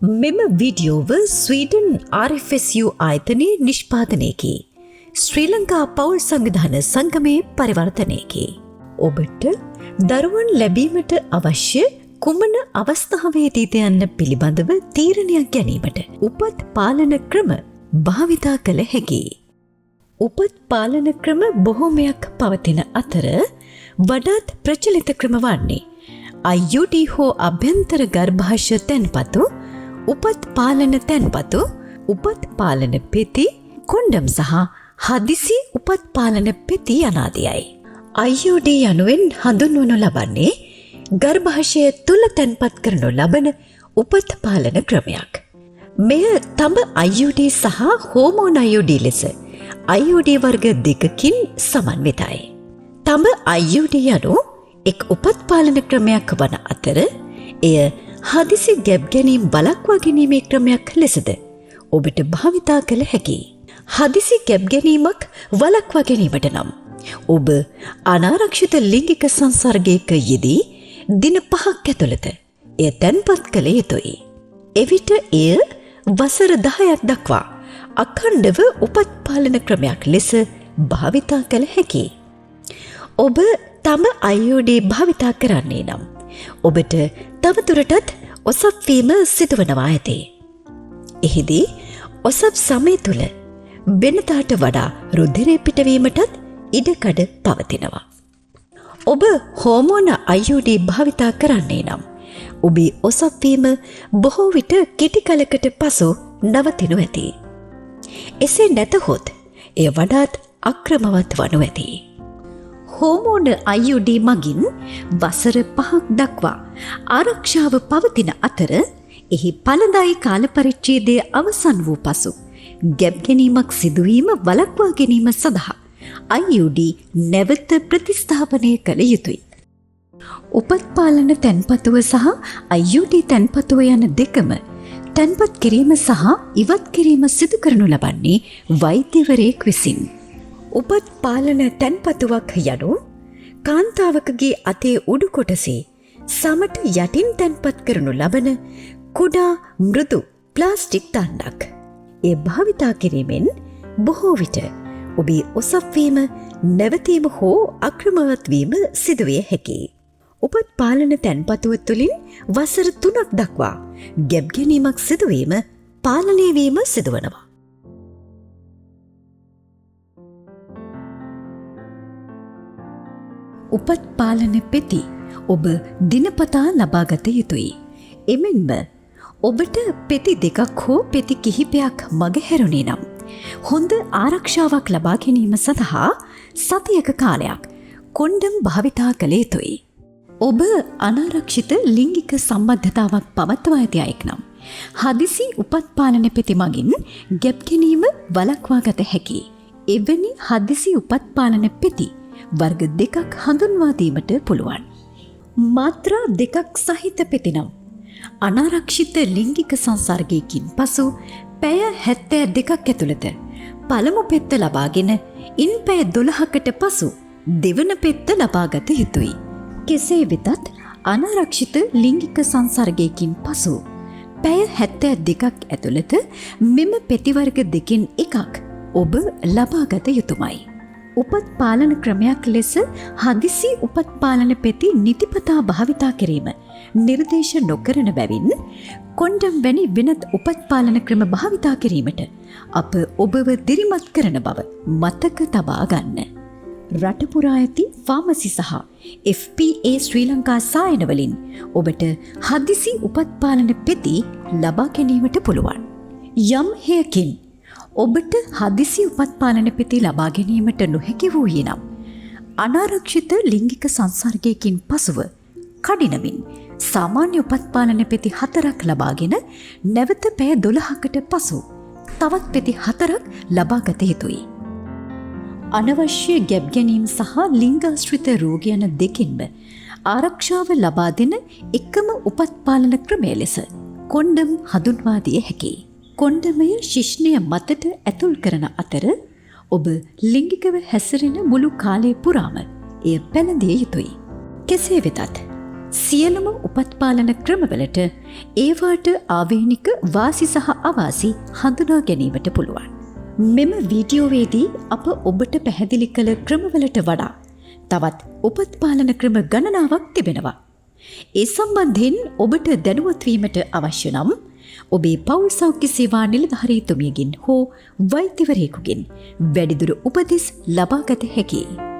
මෙම වීඩියෝව Sweden RFSU ආයතනයේ නිෂ්පාදනයකි. ශ්‍රී ලංකා පවුල් සංවිධාන සංගමයේ පරිවර්තනයකි. ඔබට දරුවන් ලැබීමට අවශ්‍ය කුමන අවස්ථාවේදීද යන්න පිළිබඳව තීරණයක් ගැනීමට උපත් පාලන ක්‍රම භාවිතා කළ හැකියි. උපත් පාලන ක්‍රම බොහෝමයක් පවතින අතර වඩාත් ප්‍රචලිත ක්‍රම වන්නේ IUD හෝ අභ්‍යන්තර ගර්භාෂ තැන්පතු, උපත් පාලන තැන්පතු, උපත් පාලන පෙති, කොන්ඩම් සහ හදිසි උපත් පාලන පෙති යනාදියයි. IUD යනුවෙන් හඳුන්වනු ලබන්නේ ගර්භාෂය තුළ තැන්පත් කරනු ලබන උපත් පාලන ක්‍රමයක්. මෙය තඹ IUD සහ හෝමෝන් IUD ලෙස IUD වර්ග දෙකකින් සමන්විතයි. තඹ IUD යනු එක් උපත් පාලන ක්‍රමයක් වන අතර එය හදිසි ගැබ් ගැනීම් වළක්වා ගැනීමේ ක්‍රමයක් ලෙසද ඔබට භාවිතා කළ හැකියි. හදිසි ගැබ් ගැනීමක් වළක්වා ගැනීමට නම් ඔබ අනාරක්ෂිත ලිංගික සංසර්ගයක යෙදී දින 5ක් ඇතුළත එය තැන්පත් කළ යුතුයි. එවිට එය වසර 10ක් දක්වා අඛණ්ඩව උපත් පාලන ක්‍රමයක් ලෙස භාවිතා කළ හැකියි. ඔබ තම IUD භාවිතා කරන්නේ නම් ඔබට තවදුරටත් ඔසප් වීම සිදුවනවා ඇති. එහිදී ඔසප් සමය තුළ වෙනදාට වඩා රුධිරය පිටවීමටත් ඉඩකඩ පවතිනවා. ඔබ හෝමෝන IUD භාවිතා කරන්නේ නම් ඔබේ ඔසප් වීම බොහෝ විට කෙටි කලකට පසු නවතිනු ඇති. එසේ නැතහොත් එය වඩාත් අක්‍රමවත් වනු ඇති. හෝමෝන IUD මගින් වසර 5ක් දක්වා ආරක්ෂාව පවතින අතර එහි ඵලදායී කාල පරිච්ඡේදය අවසන් වූ පසු ගැබ් ගැනීමක් සිදුවීම වළක්වා ගැනීම සඳහා IUD නැවත ප්‍රතිස්ථාපනය කළ යුතුයි. උපත් පාලන තැන්පතුව සහ IUD තැන්පතුව යන දෙකම තැන්පත් කිරීම සහ ඉවත් කිරීම සිදු කරනු ලබන්නේ වෛද්‍යවරයෙක් විසින්. උපත් පාලන තැන්පතුවක් යනු කාන්තාවකගේ අතේ උඩු කොටසේ සමට යටින් තැන්පත් කරනු ලබන කුඩා මෘදු ප්ලාස්ටික් දණ්ඩක්. ඒ භාවිතා කිරීමෙන් බොහෝ විට ඔබේ ඔසප් වීම නැවතීම හෝ අක්‍රමවත් වීම සිදුවිය හැකියි. උපත් පාලන තැන්පතුව තුළින් වසර 3ක් දක්වා ගැබ් ගැනීමක් සිදුවීම පාලනය වීම සිදුවනවා. උපත් පාලන පෙති ඔබ දිනපතා ලබාගත යුතුයි. එමෙන්ම ඔබට පෙති දෙකක් හෝ පෙති කිහිපයක් මගහැරුණේ නම් හොඳ ආරක්ෂාවක් ලබා ගැනීම සඳහා සතියක කාලයක් කොන්ඩම් භාවිතා කළ යුතුයි. ඔබ අනාරක්ෂිත ලිංගික සම්බන්ධතාවක් පවත්වා ඇති අයෙක් නම් හදිසි උපත් පාලන පෙති මගින් ගැබ් ගැනීම වළක්වා ගත හැකි. එවැනි හදිසි උපත් පාලන පෙති වර්ග දෙකක් හඳුන්වා දීමට පුළුවන්. මාත්‍රා දෙකක් සහිත පෙති නම් අනාරක්ෂිත ලිංගික සංසර්ගයකින් පසු පැය 72ක් ඇතුළත පළමු පෙත්ත ලබාගෙන ඉන් පැය 12කට පසු දෙවන පෙත්ත ලබාගත යුතුයි. කෙසේ වෙතත් අනාරක්ෂිත ලිංගික සංසර්ගයකින් පසු පැය 72ක් ඇතුළත මෙම පෙති වර්ග දෙකෙන් එකක් ඔබ ලබාගත යුතුමයි. උපත් පාලන ක්‍රමයක් ලෙස හදිසි උපත් පාලන පෙති නිතිපතා භාවිතා කිරීම නිර්දේශ නොකරන බැවින් කොන්ඩම් වැනි වෙනත් උපත් පාලන ක්‍රම භාවිතා කිරීමට අප ඔබව දිරිමත් කරන බව මතක තබා ගන්න. රට පුරා ඇති ෆාමසි සහ FPA ශ්‍රී ලංකා සායන වලින් ඔබට හදිසි උපත් පාලන පෙති ලබා ගැනීමට පුළුවන්. යම් හේයකින් ඔබට හදිසි උපත් පාලන පෙති ලබා ගැනීමට නොහැකි වූයේ නම් අනාරක්ෂිත ලිංගික සංසර්ගයකින් පසුව කඩිනමින් සාමාන්‍ය උපත් පාලන පෙති 4ක් ලබාගෙන නැවත පැය 12කට පසු තවත් පෙති 4ක් ලබා ගත යුතුයි. අනවශ්‍ය ගැබ් ගැනීම් සහ ලිංගාශ්‍රිත රෝග යන දෙකින්ම ආරක්ෂාව ලබා දෙන එකම උපත් පාලන ක්‍රමය ලෙස කොන්ඩම් හඳුන්වා දිය හැකියි. කොන්ඩමය ශිශ්නය මතට ඇතුල් කරන අතර ඔබ ලිංගිකව හැසිරෙන මුළු කාලය පුරාම එය පැළඳිය යුතුයි. කෙසේ වෙතත් සියලුම උපත්පාලන ක්‍රමවලට ඒවාට ආවේනික වාසි සහ අවාසි හඳුනා ගැනීමට පුළුවන්. මෙම වීඩියෝවේදී අප ඔබට පැහැදිලි කළ ක්‍රමවලට වඩා තවත් උපත්පාලන ක්‍රම ගණනාවක් තිබෙනවා. ඒ සම්බන්ධයෙන් ඔබට දැනුවත් වීමට අවශ්‍ය නම් ඔබේ පවුල් සෞඛ්‍ය සේවා නිලධාරීතුමියගෙන් හෝ වෛද්‍යවරයෙකුගෙන් වැඩිදුර උපදෙස් ලබා ගත හැකියි.